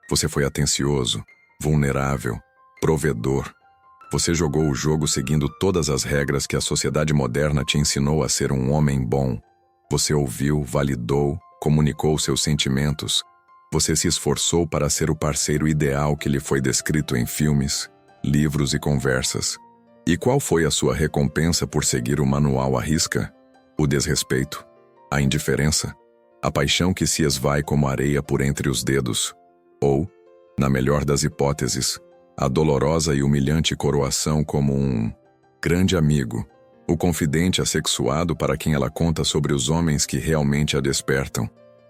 Você foi atencioso, vulnerável, provedor. Você jogou o jogo seguindo todas as regras que a sociedade moderna te ensinou a ser um homem bom. Você ouviu, validou, comunicou seus sentimentos. Você se esforçou para ser o parceiro ideal que lhe foi descrito em filmes, livros e conversas. E qual foi a sua recompensa por seguir o manual à risca? O desrespeito, a indiferença, a paixão que se esvai como areia por entre os dedos. Ou, na melhor das hipóteses, a dolorosa e humilhante coroação como um grande amigo, o confidente assexuado para quem ela conta sobre os homens que realmente a despertam.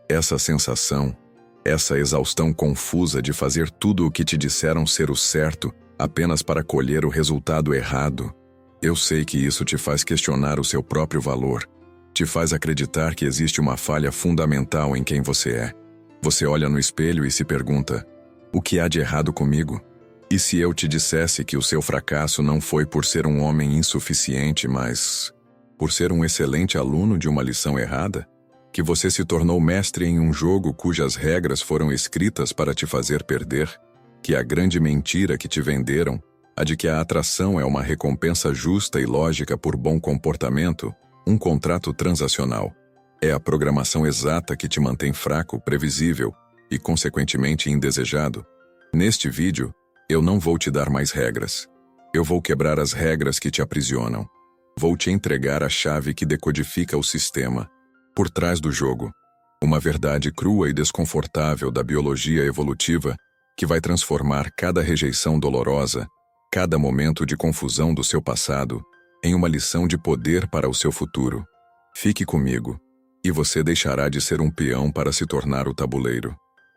Essa sensação, essa exaustão confusa de fazer tudo o que te disseram ser o certo apenas para colher o resultado errado. Eu sei que isso te faz questionar o seu próprio valor, te faz acreditar que existe uma falha fundamental em quem você é. Você olha no espelho e se pergunta: o que há de errado comigo? E se eu te dissesse que o seu fracasso não foi por ser um homem insuficiente, mas por ser um excelente aluno de uma lição errada? Que você se tornou mestre em um jogo cujas regras foram escritas para te fazer perder? Que a grande mentira que te venderam, a de que a atração é uma recompensa justa e lógica por bom comportamento, um contrato transacional, é a programação exata que te mantém fraco, previsível e, consequentemente, indesejado? Neste vídeo, eu não vou te dar mais regras. Eu vou quebrar as regras que te aprisionam. Vou te entregar a chave que decodifica o sistema por trás do jogo. Uma verdade crua e desconfortável da biologia evolutiva que vai transformar cada rejeição dolorosa, cada momento de confusão do seu passado, em uma lição de poder para o seu futuro. Fique comigo, e você deixará de ser um peão para se tornar o tabuleiro.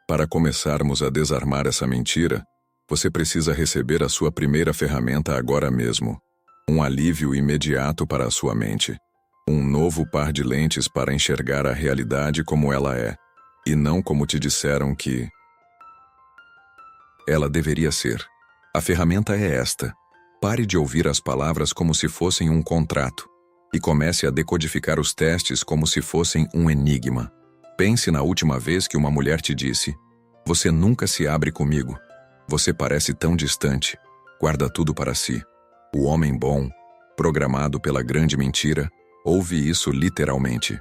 Para começarmos a desarmar essa mentira, você precisa receber a sua primeira ferramenta agora mesmo. Um alívio imediato para a sua mente. Um novo par de lentes para enxergar a realidade como ela é, e não como te disseram que ela deveria ser. A ferramenta é esta. Pare de ouvir as palavras como se fossem um contrato, e comece a decodificar os testes como se fossem um enigma. Pense na última vez que uma mulher te disse: você nunca se abre comigo. Você parece tão distante. Guarda tudo para si. O homem bom, programado pela grande mentira, ouve isso literalmente.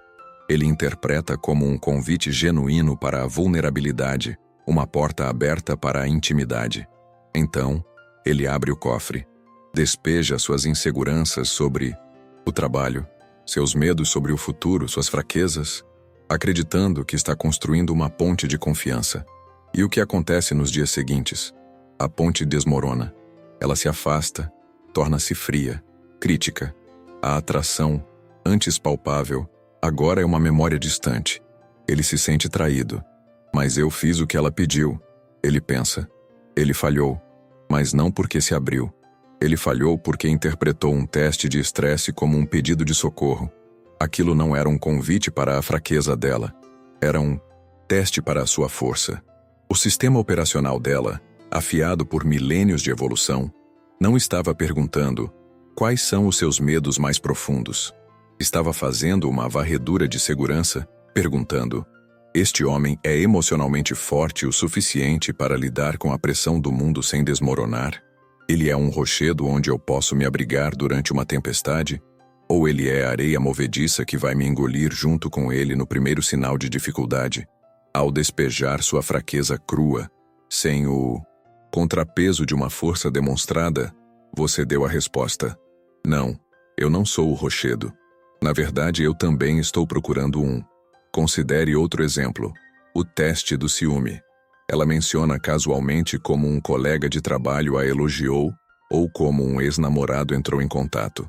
Ele interpreta como um convite genuíno para a vulnerabilidade, uma porta aberta para a intimidade. Então, ele abre o cofre, despeja suas inseguranças sobre o trabalho, seus medos sobre o futuro, suas fraquezas, acreditando que está construindo uma ponte de confiança. E o que acontece nos dias seguintes? A ponte desmorona. Ela se afasta, torna-se fria, crítica. A atração, antes palpável, agora é uma memória distante. Ele se sente traído. Mas eu fiz o que ela pediu. Ele pensa. Ele falhou, mas não porque se abriu. Ele falhou porque interpretou um teste de estresse como um pedido de socorro. Aquilo não era um convite para a fraqueza dela. Era um teste para a sua força. O sistema operacional dela, afiado por milênios de evolução, não estava perguntando quais são os seus medos mais profundos. Estava fazendo uma varredura de segurança, perguntando: este homem é emocionalmente forte o suficiente para lidar com a pressão do mundo sem desmoronar? Ele é um rochedo onde eu posso me abrigar durante uma tempestade? Ou ele é a areia movediça que vai me engolir junto com ele no primeiro sinal de dificuldade? Ao despejar sua fraqueza crua, sem o contrapeso de uma força demonstrada, você deu a resposta: não, eu não sou o rochedo. Na verdade, eu também estou procurando um. Considere outro exemplo, o teste do ciúme. Ela menciona casualmente como um colega de trabalho a elogiou ou como um ex-namorado entrou em contato.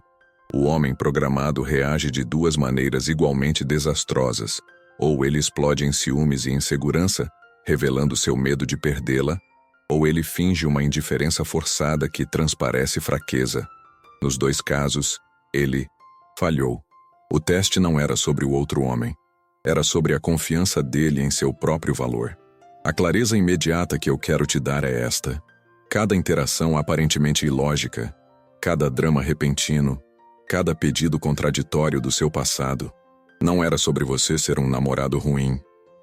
O homem programado reage de duas maneiras igualmente desastrosas. Ou ele explode em ciúmes e insegurança, revelando seu medo de perdê-la, ou ele finge uma indiferença forçada que transparece fraqueza. Nos dois casos, ele falhou. O teste não era sobre o outro homem. Era sobre a confiança dele em seu próprio valor. A clareza imediata que eu quero te dar é esta. Cada interação aparentemente ilógica, cada drama repentino, cada pedido contraditório do seu passado, não era sobre você ser um namorado ruim.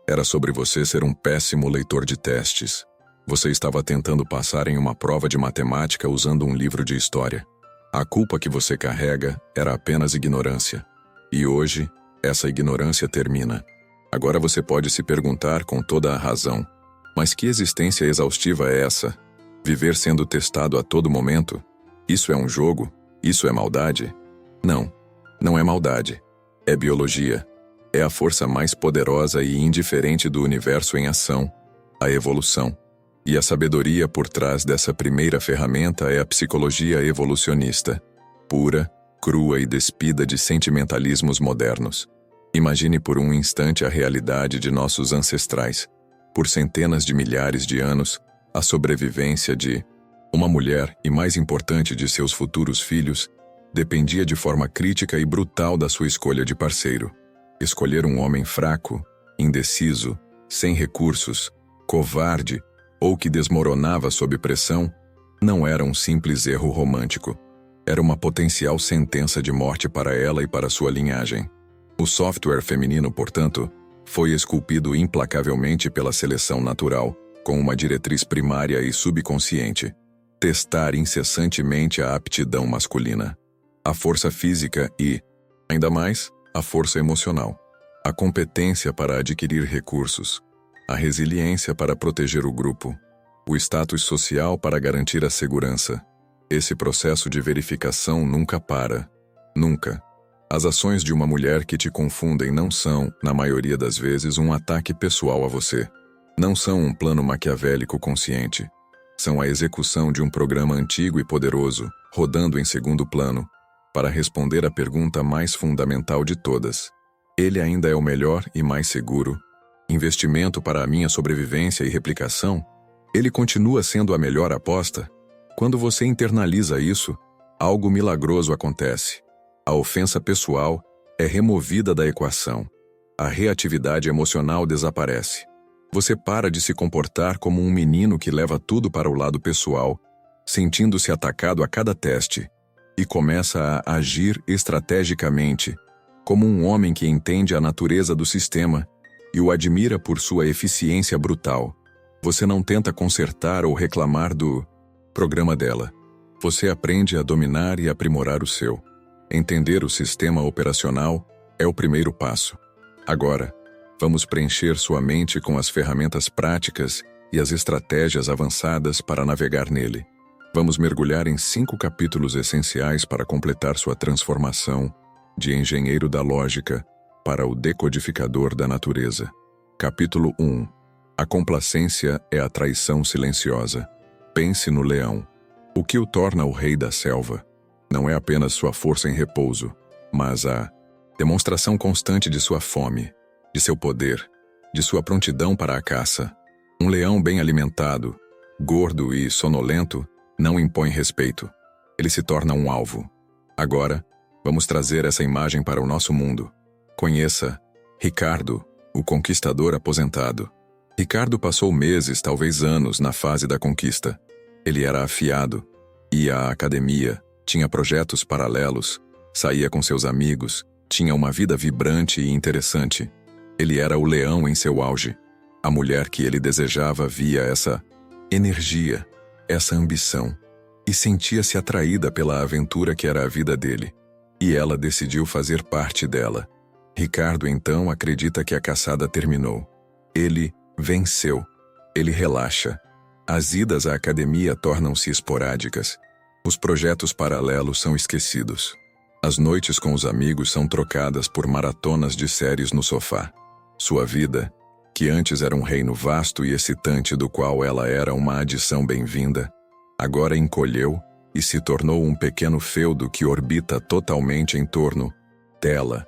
Era sobre você ser um péssimo leitor de testes. Você estava tentando passar em uma prova de matemática usando um livro de história. A culpa que você carrega era apenas ignorância. E hoje, essa ignorância termina. Agora você pode se perguntar com toda a razão: mas que existência exaustiva é essa? Viver sendo testado a todo momento? Isso é um jogo? Isso é maldade? Não, não é maldade. É biologia. É a força mais poderosa e indiferente do universo em ação, a evolução. E a sabedoria por trás dessa primeira ferramenta é a psicologia evolucionista, pura, crua e despida de sentimentalismos modernos. Imagine por um instante a realidade de nossos ancestrais. Por centenas de milhares de anos, a sobrevivência de uma mulher e, mais importante, de seus futuros filhos, dependia de forma crítica e brutal da sua escolha de parceiro. Escolher um homem fraco, indeciso, sem recursos, covarde ou que desmoronava sob pressão não era um simples erro romântico. Era uma potencial sentença de morte para ela e para sua linhagem. O software feminino, portanto, foi esculpido implacavelmente pela seleção natural, com uma diretriz primária e subconsciente: testar incessantemente a aptidão masculina, a força física e, ainda mais, a força emocional, a competência para adquirir recursos, a resiliência para proteger o grupo, o status social para garantir a segurança. Esse processo de verificação nunca para. Nunca. As ações de uma mulher que te confundem não são, na maioria das vezes, um ataque pessoal a você. Não são um plano maquiavélico consciente. São a execução de um programa antigo e poderoso, rodando em segundo plano, para responder à pergunta mais fundamental de todas: ele ainda é o melhor e mais seguro? Investimento para a minha sobrevivência e replicação? Ele continua sendo a melhor aposta? Quando você internaliza isso, algo milagroso acontece. A ofensa pessoal é removida da equação. A reatividade emocional desaparece. Você para de se comportar como um menino que leva tudo para o lado pessoal, sentindo-se atacado a cada teste, e começa a agir estrategicamente, como um homem que entende a natureza do sistema e o admira por sua eficiência brutal. Você não tenta consertar ou reclamar do programa dela. Você aprende a dominar e aprimorar o seu. Entender o sistema operacional é o primeiro passo. Agora, vamos preencher sua mente com as ferramentas práticas e as estratégias avançadas para navegar nele. Vamos mergulhar em 5 capítulos essenciais para completar sua transformação de engenheiro da lógica para o decodificador da natureza. Capítulo 1. A complacência é a traição silenciosa. Pense no leão. O que o torna o rei da selva não é apenas sua força em repouso, mas a demonstração constante de sua fome, de seu poder, de sua prontidão para a caça. Um leão bem alimentado, gordo e sonolento, não impõe respeito. Ele se torna um alvo. Agora, vamos trazer essa imagem para o nosso mundo. Conheça Ricardo, o conquistador aposentado. Ricardo passou meses, talvez anos, na fase da conquista. Ele era afiado, ia à academia, tinha projetos paralelos, saía com seus amigos, tinha uma vida vibrante e interessante. Ele era o leão em seu auge. A mulher que ele desejava via essa energia, essa ambição, e sentia-se atraída pela aventura que era a vida dele. E ela decidiu fazer parte dela. Ricardo então acredita que a caçada terminou. Ele venceu. Ele relaxa. As idas à academia tornam-se esporádicas. Os projetos paralelos são esquecidos. As noites com os amigos são trocadas por maratonas de séries no sofá. Sua vida, que antes era um reino vasto e excitante do qual ela era uma adição bem-vinda, agora encolheu e se tornou um pequeno feudo que orbita totalmente em torno dela.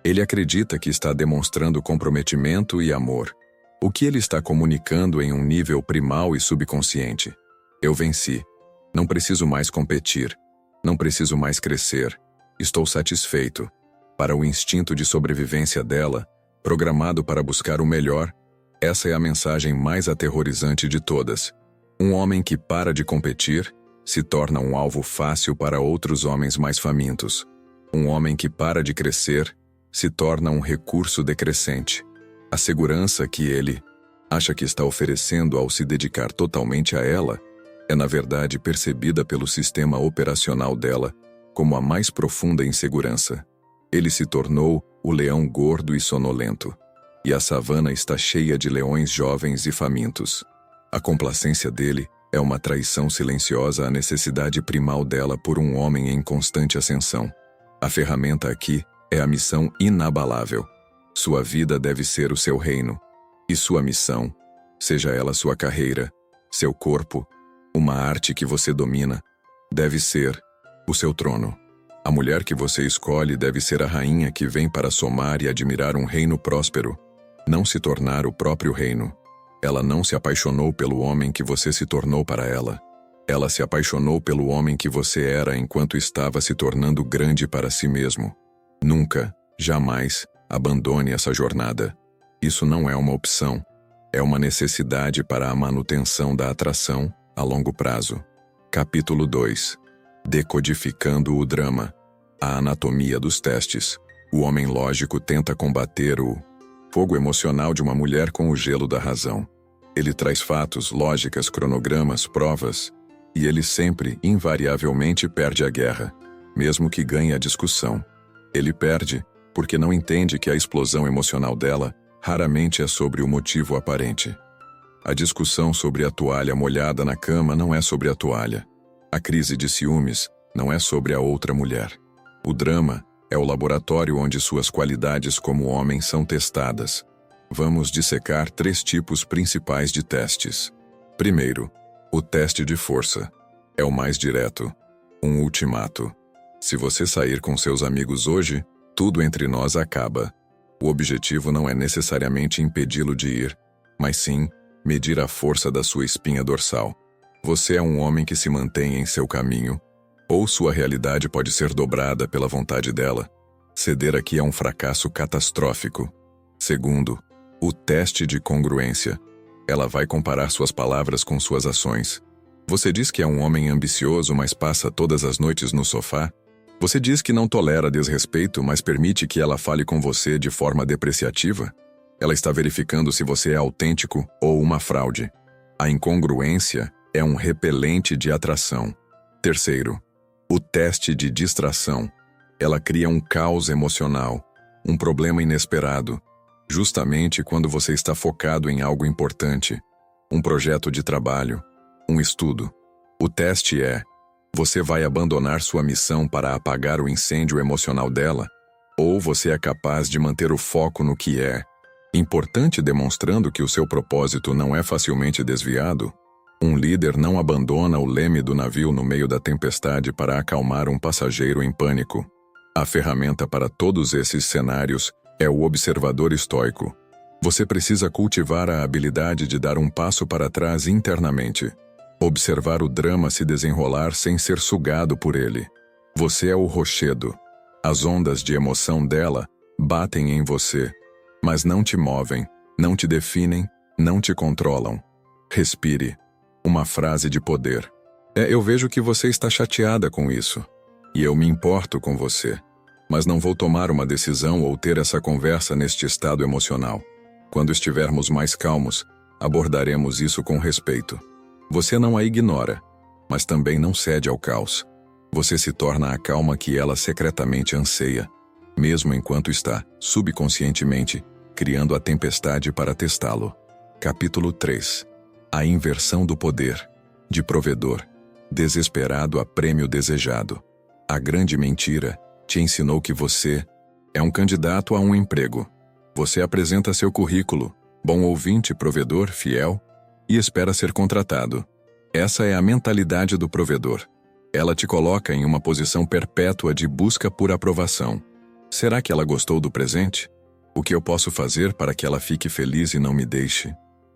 Ele acredita que está demonstrando comprometimento e amor. O que ele está comunicando em um nível primal e subconsciente? Eu venci. Não preciso mais competir. Não preciso mais crescer. Estou satisfeito. Para o instinto de sobrevivência dela, programado para buscar o melhor, essa é a mensagem mais aterrorizante de todas. Um homem que para de competir se torna um alvo fácil para outros homens mais famintos. Um homem que para de crescer se torna um recurso decrescente. A segurança que ele acha que está oferecendo ao se dedicar totalmente a ela, é na verdade percebida pelo sistema operacional dela como a mais profunda insegurança. Ele se tornou o leão gordo e sonolento, e a savana está cheia de leões jovens e famintos. A complacência dele é uma traição silenciosa à necessidade primal dela por um homem em constante ascensão. A ferramenta aqui é a missão inabalável. Sua vida deve ser o seu reino, e sua missão, seja ela sua carreira, seu corpo, uma arte que você domina, deve ser o seu trono. A mulher que você escolhe deve ser a rainha que vem para somar e admirar um reino próspero, não se tornar o próprio reino. Ela não se apaixonou pelo homem que você se tornou para ela. Ela se apaixonou pelo homem que você era enquanto estava se tornando grande para si mesmo. Nunca, jamais, abandone essa jornada. Isso não é uma opção. É uma necessidade para a manutenção da atração a longo prazo. Capítulo 2. Decodificando o drama. A anatomia dos testes. O homem lógico tenta combater o fogo emocional de uma mulher com o gelo da razão. Ele traz fatos, lógicas, cronogramas, provas, e ele sempre, invariavelmente, perde a guerra, mesmo que ganhe a discussão. Ele perde porque não entende que a explosão emocional dela raramente é sobre o motivo aparente. A discussão sobre a toalha molhada na cama não é sobre a toalha. A crise de ciúmes não é sobre a outra mulher. O drama é o laboratório onde suas qualidades como homem são testadas. Vamos dissecar 3 tipos principais de testes. Primeiro, o teste de força. É o mais direto. Um ultimato. Se você sair com seus amigos hoje, tudo entre nós acaba. O objetivo não é necessariamente impedi-lo de ir, mas sim medir a força da sua espinha dorsal. Você é um homem que se mantém em seu caminho, ou sua realidade pode ser dobrada pela vontade dela. Ceder aqui é um fracasso catastrófico. Segundo, o teste de congruência. Ela vai comparar suas palavras com suas ações. Você diz que é um homem ambicioso, mas passa todas as noites no sofá? Você diz que não tolera desrespeito, mas permite que ela fale com você de forma depreciativa? Ela está verificando se você é autêntico ou uma fraude. A incongruência é um repelente de atração. Terceiro, o teste de distração. Ela cria um caos emocional, um problema inesperado, justamente quando você está focado em algo importante, um projeto de trabalho, um estudo. O teste é: você vai abandonar sua missão para apagar o incêndio emocional dela? Ou você é capaz de manter o foco no que é importante, demonstrando que o seu propósito não é facilmente desviado? Um líder não abandona o leme do navio no meio da tempestade para acalmar um passageiro em pânico. A ferramenta para todos esses cenários é o observador estoico. Você precisa cultivar a habilidade de dar um passo para trás internamente. Observar o drama se desenrolar sem ser sugado por ele. Você é o rochedo. As ondas de emoção dela batem em você, mas não te movem, não te definem, não te controlam. Respire. Uma frase de poder. Eu vejo que você está chateada com isso. E eu me importo com você. Mas não vou tomar uma decisão ou ter essa conversa neste estado emocional. Quando estivermos mais calmos, abordaremos isso com respeito. Você não a ignora, mas também não cede ao caos. Você se torna a calma que ela secretamente anseia, mesmo enquanto está, subconscientemente, criando a tempestade para testá-lo. Capítulo 3. A inversão do poder. De provedor, desesperado a prêmio desejado. A grande mentira te ensinou que você é um candidato a um emprego. Você apresenta seu currículo, bom ouvinte, provedor, fiel, e espera ser contratado. Essa é a mentalidade do provedor. Ela te coloca em uma posição perpétua de busca por aprovação. Será que ela gostou do presente? O que eu posso fazer para que ela fique feliz e não me deixe?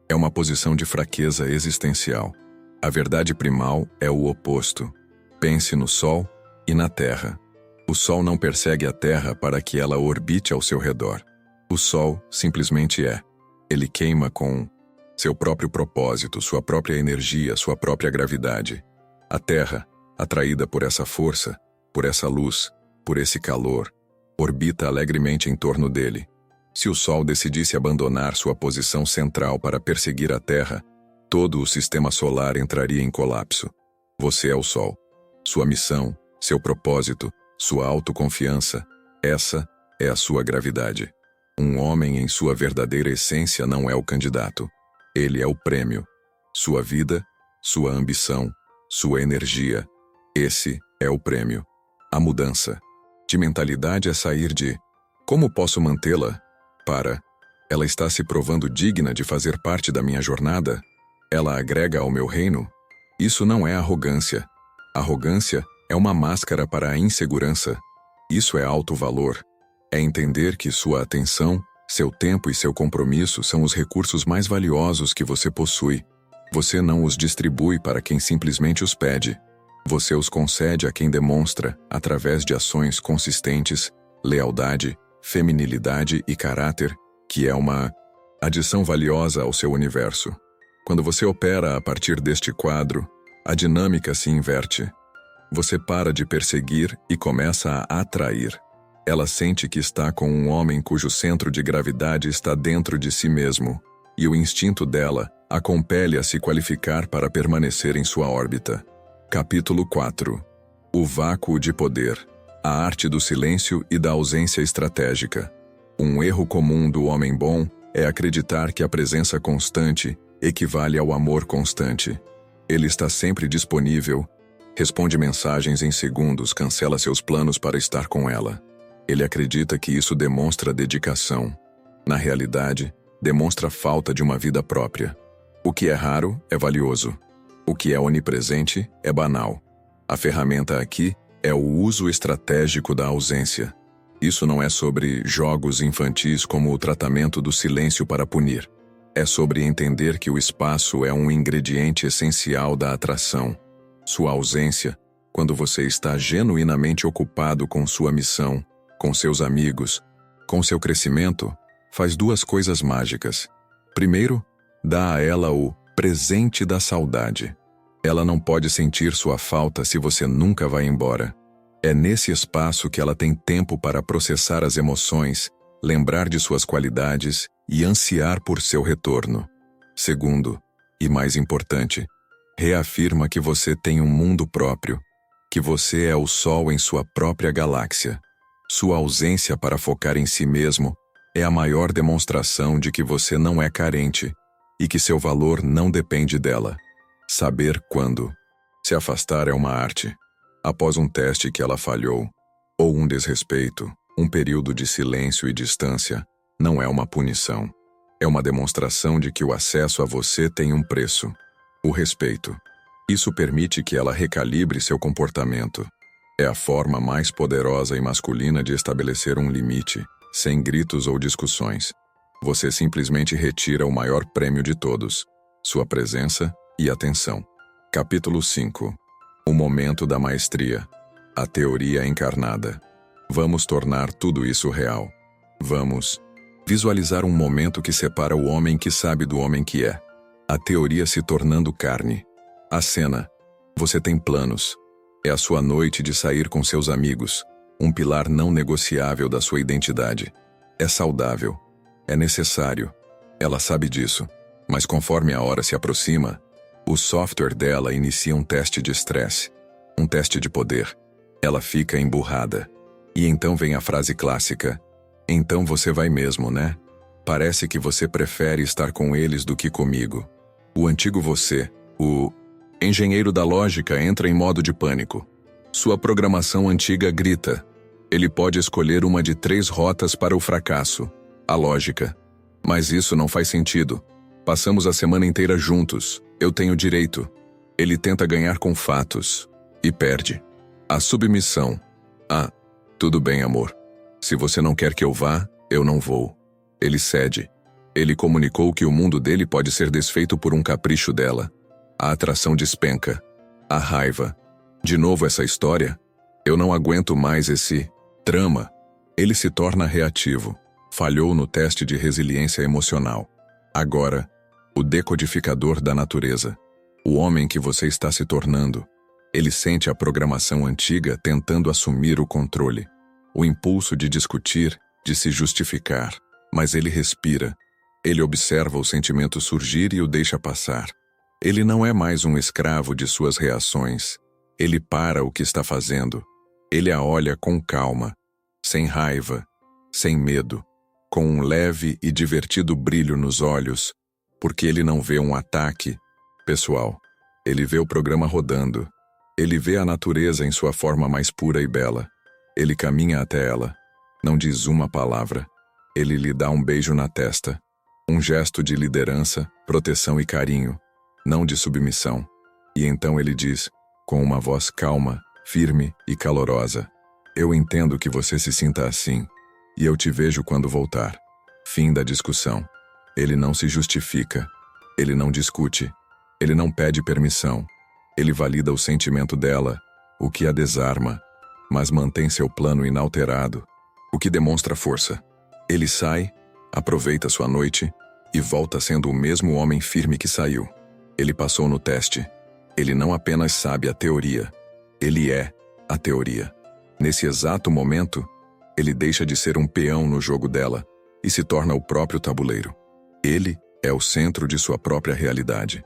É uma posição de fraqueza existencial. A verdade primal é o oposto. Pense no Sol e na Terra. O Sol não persegue a Terra para que ela orbite ao seu redor. O Sol simplesmente é. Ele queima com seu próprio propósito, sua própria energia, sua própria gravidade. A Terra, atraída por essa força, por essa luz, por esse calor, orbita alegremente em torno dele. Se o Sol decidisse abandonar sua posição central para perseguir a Terra, todo o sistema solar entraria em colapso. Você é o Sol. Sua missão, seu propósito, sua autoconfiança, essa é a sua gravidade. Um homem em sua verdadeira essência não é o candidato. Ele é o prêmio. Sua vida, sua ambição, sua energia. Esse é o prêmio. A mudança de mentalidade é sair de "como posso mantê-la?" para "ela está se provando digna de fazer parte da minha jornada? Ela agrega ao meu reino?" Isso não é arrogância. Arrogância é uma máscara para a insegurança. Isso é alto valor. É entender que sua atenção, seu tempo e seu compromisso são os recursos mais valiosos que você possui. Você não os distribui para quem simplesmente os pede. Você os concede a quem demonstra, através de ações consistentes, lealdade, feminilidade e caráter, que é uma adição valiosa ao seu universo. Quando você opera a partir deste quadro, a dinâmica se inverte. Você para de perseguir e começa a atrair. Ela sente que está com um homem cujo centro de gravidade está dentro de si mesmo, e o instinto dela a compele a se qualificar para permanecer em sua órbita. Capítulo 4. O vácuo de poder. A arte do silêncio e da ausência estratégica. Um erro comum do homem bom é acreditar que a presença constante equivale ao amor constante. Ele está sempre disponível, responde mensagens em segundos, cancela seus planos para estar com ela. Ele acredita que isso demonstra dedicação. Na realidade, demonstra falta de uma vida própria. O que é raro é valioso. O que é onipresente é banal. A ferramenta aqui é o uso estratégico da ausência. Isso não é sobre jogos infantis como o tratamento do silêncio para punir. É sobre entender que o espaço é um ingrediente essencial da atração. Sua ausência, quando você está genuinamente ocupado com sua missão, com seus amigos, com seu crescimento, faz duas coisas mágicas. Primeiro, dá a ela o presente da saudade. Ela não pode sentir sua falta se você nunca vai embora. É nesse espaço que ela tem tempo para processar as emoções, lembrar de suas qualidades e ansiar por seu retorno. Segundo, e mais importante, reafirma que você tem um mundo próprio, que você é o Sol em sua própria galáxia. Sua ausência para focar em si mesmo é a maior demonstração de que você não é carente e que seu valor não depende dela. Saber quando. Se afastar é uma arte. Após um teste que ela falhou, ou um desrespeito, um período de silêncio e distância, não é uma punição. É uma demonstração de que o acesso a você tem um preço. O respeito. Isso permite que ela recalibre seu comportamento. É a forma mais poderosa e masculina de estabelecer um limite, sem gritos ou discussões. Você simplesmente retira o maior prêmio de todos, sua presença e atenção. Capítulo 5. O momento da maestria. A teoria encarnada. Vamos tornar tudo isso real. Vamos visualizar um momento que separa o homem que sabe do homem que é. A teoria se tornando carne. A cena. Você tem planos. É a sua noite de sair com seus amigos, um pilar não negociável da sua identidade. É saudável. É necessário. Ela sabe disso. Mas conforme a hora se aproxima, o software dela inicia um teste de estresse. Um teste de poder. Ela fica emburrada. E então vem a frase clássica: "Então você vai mesmo, né? Parece que você prefere estar com eles do que comigo." O antigo você, o engenheiro da lógica, entra em modo de pânico. Sua programação antiga grita. Ele pode escolher uma de 3 rotas para o fracasso. A lógica. Mas isso não faz sentido. Passamos a semana inteira juntos. Eu tenho direito. Ele tenta ganhar com fatos. E perde. A submissão. Ah, tudo bem, amor. Se você não quer que eu vá, eu não vou. Ele cede. Ele comunicou que o mundo dele pode ser desfeito por um capricho dela. A atração despenca. A raiva. De novo essa história? Eu não aguento mais esse drama. Ele se torna reativo. Falhou no teste de resiliência emocional. Agora, o decodificador da natureza. O homem que você está se tornando. Ele sente a programação antiga tentando assumir o controle. O impulso de discutir, de se justificar. Mas ele respira. Ele observa o sentimento surgir e o deixa passar. Ele não é mais um escravo de suas reações. Ele para o que está fazendo. Ele a olha com calma, sem raiva, sem medo, com um leve e divertido brilho nos olhos, porque ele não vê um ataque pessoal. Ele vê o programa rodando. Ele vê a natureza em sua forma mais pura e bela. Ele caminha até ela. Não diz uma palavra. Ele lhe dá um beijo na testa. Um gesto de liderança, proteção e carinho, não de submissão. E então ele diz, com uma voz calma, firme e calorosa: eu entendo que você se sinta assim, e eu te vejo quando voltar. Fim da discussão. Ele não se justifica. Ele não discute. Ele não pede permissão. Ele valida o sentimento dela, o que a desarma, mas mantém seu plano inalterado, o que demonstra força. Ele sai, aproveita sua noite e volta sendo o mesmo homem firme que saiu. Ele passou no teste. Ele não apenas sabe a teoria, ele é a teoria. Nesse exato momento, ele deixa de ser um peão no jogo dela e se torna o próprio tabuleiro. Ele é o centro de sua própria realidade.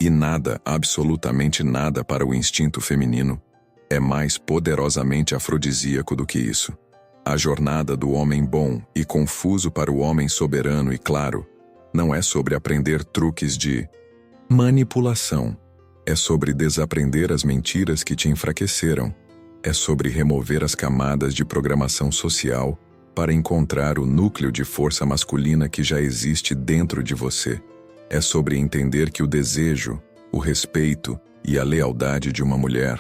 E nada, absolutamente nada para o instinto feminino é mais poderosamente afrodisíaco do que isso. A jornada do homem bom e confuso para o homem soberano e claro não é sobre aprender truques de manipulação. É sobre desaprender as mentiras que te enfraqueceram. É sobre remover as camadas de programação social para encontrar o núcleo de força masculina que já existe dentro de você. É sobre entender que o desejo, o respeito e a lealdade de uma mulher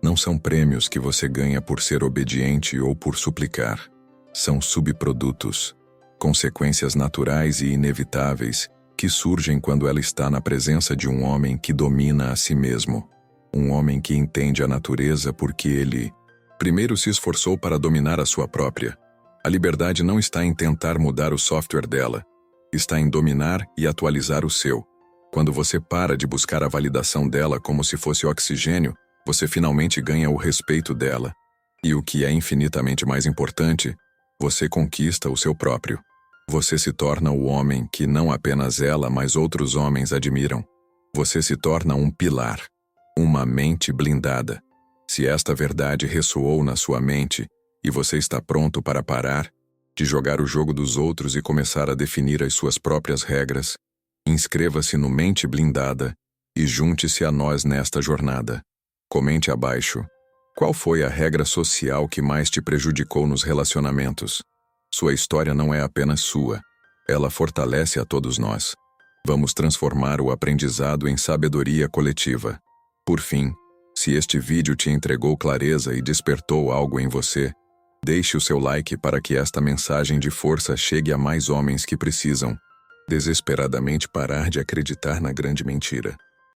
não são prêmios que você ganha por ser obediente ou por suplicar. São subprodutos, consequências naturais e inevitáveis que surgem quando ela está na presença de um homem que domina a si mesmo. Um homem que entende a natureza porque ele, primeiro, se esforçou para dominar a sua própria. A liberdade não está em tentar mudar o software dela, está em dominar e atualizar o seu. Quando você para de buscar a validação dela como se fosse oxigênio, você finalmente ganha o respeito dela. E o que é infinitamente mais importante, você conquista o seu próprio. Você se torna o homem que não apenas ela, mas outros homens admiram. Você se torna um pilar, uma mente blindada. Se esta verdade ressoou na sua mente e você está pronto para parar de jogar o jogo dos outros e começar a definir as suas próprias regras, inscreva-se no Mente Blindada e junte-se a nós nesta jornada. Comente abaixo. Qual foi a regra social que mais te prejudicou nos relacionamentos? Sua história não é apenas sua. Ela fortalece a todos nós. Vamos transformar o aprendizado em sabedoria coletiva. Por fim, se este vídeo te entregou clareza e despertou algo em você, deixe o seu like para que esta mensagem de força chegue a mais homens que precisam desesperadamente parar de acreditar na grande mentira.